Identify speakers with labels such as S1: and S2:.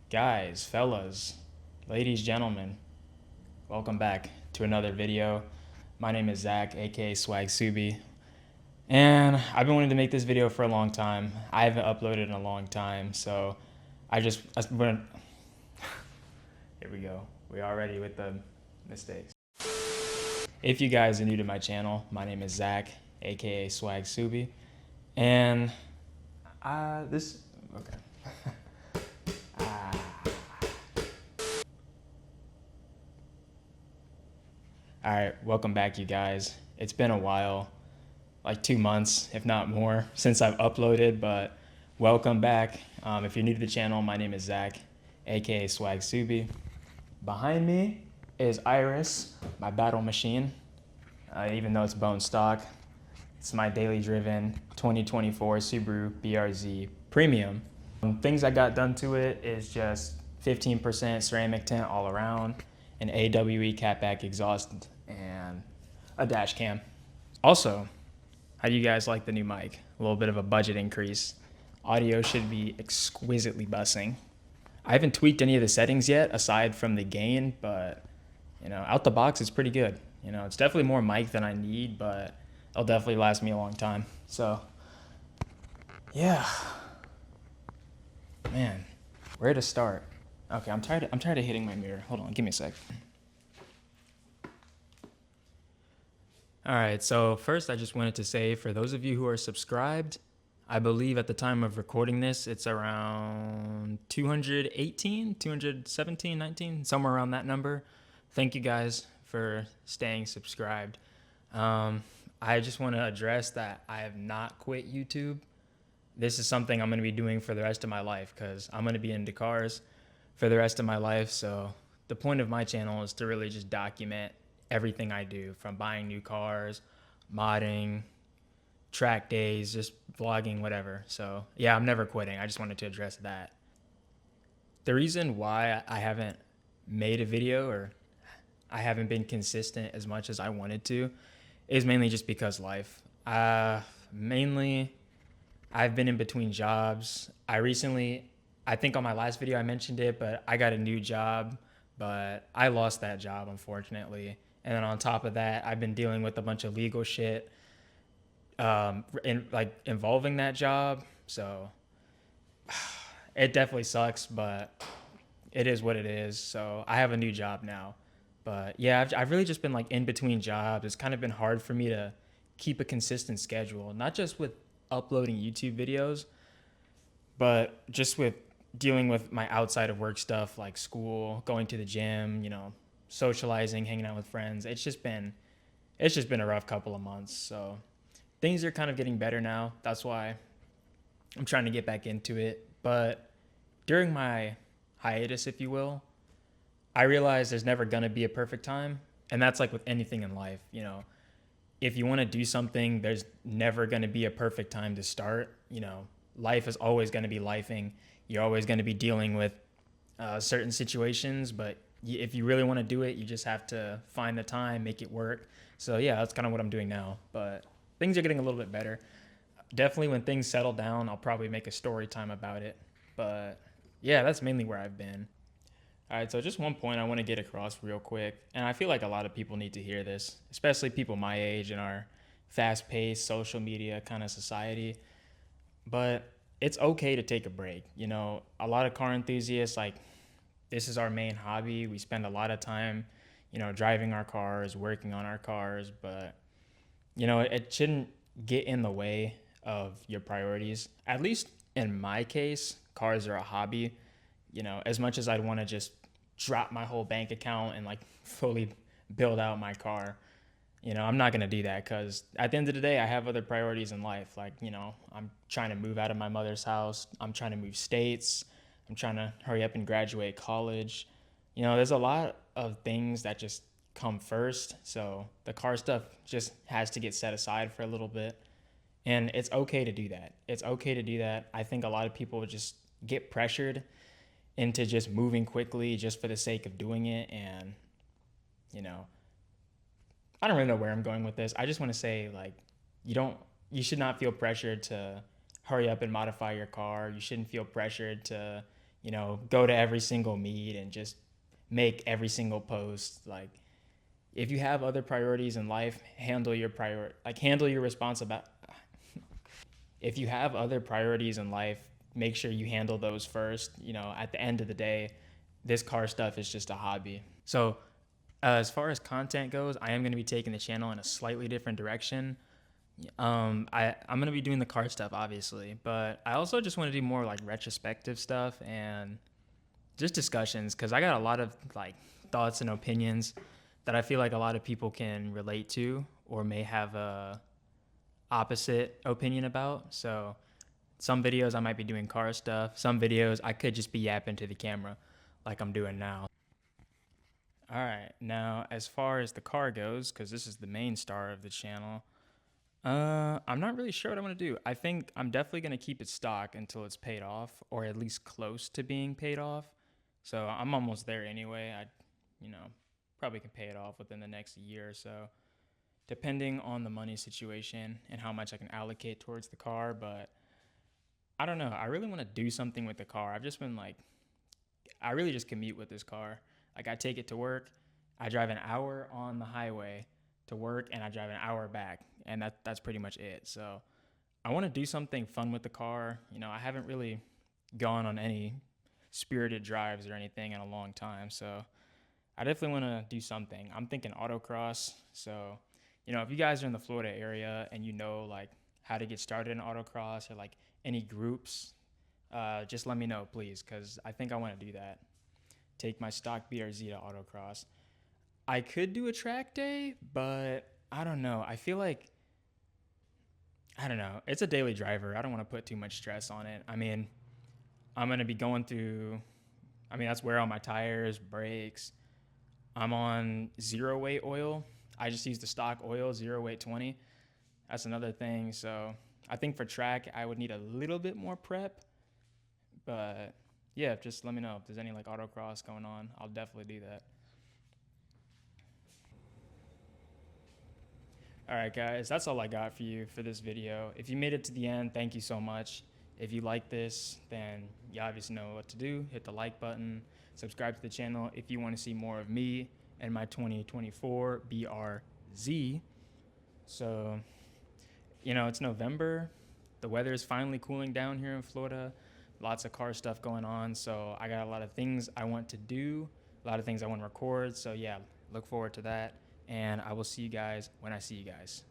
S1: Guys, fellas, ladies, gentlemen, welcome back to another video. My name is Zach, aka swag.subie, and I've been wanting to make this video for a long time. I haven't uploaded in a long time, so I went. Here we go. We're already with the mistakes. If you guys are new to my channel, my name is Zach, aka swag.subie, and okay. All right, welcome back, you guys. It's been a while, like 2 months, if not more, since I've uploaded, but welcome back. If you're new to the channel, my name is Zach, aka swag.subie. Behind me is Iris, my battle machine, even though it's bone stock. It's my daily driven 2024 Subaru BRZ Premium. Things I got done to it is just 15% ceramic tint all around, an AWE catback exhaust, and a dash cam. Also, how do you guys like the new mic? A little bit of a budget increase. Audio should be exquisitely bussing. I haven't tweaked any of the settings yet aside from the gain, but out the box it's pretty good. It's definitely more mic than I need, but it'll definitely last me a long time. So yeah, man, where to start? Okay, I'm tired of hitting my mirror. Hold on, give me a sec. All right, so first I just wanted to say, for those of you who are subscribed, I believe at the time of recording this, it's around 218, 217, 19, somewhere around that number. Thank you guys for staying subscribed. I just want to address that I have not quit YouTube. This is something I'm going to be doing for the rest of my life because I'm going to be into cars for the rest of my life. So the point of my channel is to really just document everything I do, from buying new cars, modding, track days, just vlogging, whatever. So yeah, I'm never quitting. I just wanted to address that. The reason why I haven't made a video, or I haven't been consistent as much as I wanted to, is mainly just because life. Mainly, I've been in between jobs. I think on my last video I mentioned it, but I got a new job, but I lost that job, unfortunately. And then on top of that, I've been dealing with a bunch of legal shit involving that job. So it definitely sucks, but it is what it is. So I have a new job now. But yeah, I've really just been in between jobs. It's kind of been hard for me to keep a consistent schedule, not just with uploading YouTube videos, but just with dealing with my outside of work stuff, like school, going to the gym, socializing, hanging out with friends. It's just been a rough couple of months. So things are kind of getting better now. That's why I'm trying to get back into it. But during my hiatus, if you will, I realized there's never going to be a perfect time. And that's like with anything in life. If you want to do something, there's never going to be a perfect time to start. Life is always going to be lifing. You're always going to be dealing with certain situations, but if you really want to do it, you just have to find the time, make it work. So yeah, that's kind of what I'm doing now, but things are getting a little bit better. Definitely when things settle down, I'll probably make a story time about it. But yeah, that's mainly where I've been. All right, so just one point I want to get across real quick, and I feel like a lot of people need to hear this, especially people my age in our fast-paced social media kind of society. But it's okay to take a break. A lot of car enthusiasts, this is our main hobby. We spend a lot of time, driving our cars, working on our cars, but, it shouldn't get in the way of your priorities. At least in my case, cars are a hobby. As much as I'd want to just drop my whole bank account and fully build out my car, I'm not going to do that because at the end of the day, I have other priorities in life. I'm trying to move out of my mother's house. I'm trying to move states. I'm trying to hurry up and graduate college. There's a lot of things that just come first. So the car stuff just has to get set aside for a little bit. And it's okay to do that. It's okay to do that. I think a lot of people just get pressured into just moving quickly just for the sake of doing it. And, I don't really know where I'm going with this. I just want to say, like, you don't, you should not feel pressured to hurry up and modify your car. You shouldn't feel pressured to, go to every single meet and just make every single post. Like, if you have other priorities in life, handle your responsibility. If you have other priorities in life, make sure you handle those first. At the end of the day, this car stuff is just a hobby. So, as far as content goes, I am going to be taking the channel in a slightly different direction. I'm going to be doing the car stuff, obviously, but I also just want to do more like retrospective stuff and just discussions, because I got a lot of like thoughts and opinions that I feel like a lot of people can relate to or may have a opposite opinion about. So some videos I might be doing car stuff. Some videos I could just be yapping to the camera like I'm doing now. All right, now as far as the car goes, because this is the main star of the channel, I'm not really sure what I'm gonna do. I think I'm definitely gonna keep it stock until it's paid off, or at least close to being paid off. So I'm almost there anyway. You know, probably can pay it off within the next year or so, depending on the money situation and how much I can allocate towards the car. But I don't know. I really want to do something with the car. I've just been like, I really just commute with this car. Like, I take it to work. I drive an hour on the highway to work, and I drive an hour back, and that's pretty much it. So I want to do something fun with the car. I haven't really gone on any spirited drives or anything in a long time. So I definitely want to do something. I'm thinking autocross. So, if you guys are in the Florida area and like how to get started in autocross, or like any groups, just let me know, please, because I think I want to do that. Take my stock BRZ to autocross. I could do a track day, but I don't know. I don't know. It's a daily driver. I don't want to put too much stress on it. I mean, I'm going to be going through, that's wear on my tires, brakes. I'm on zero weight oil. I just use the stock oil, 0 weight 20. That's another thing. So I think for track, I would need a little bit more prep. But yeah, just let me know if there's any like autocross going on. I'll definitely do that. All right, guys, that's all I got for you for this video. If you made it to the end, thank you so much. If you like this, then you obviously know what to do. Hit the like button, subscribe to the channel if you want to see more of me and my 2024 BRZ. So, it's November. The weather is finally cooling down here in Florida. Lots of car stuff going on. So I got a lot of things I want to do, a lot of things I want to record. So yeah, look forward to that. And I will see you guys when I see you guys.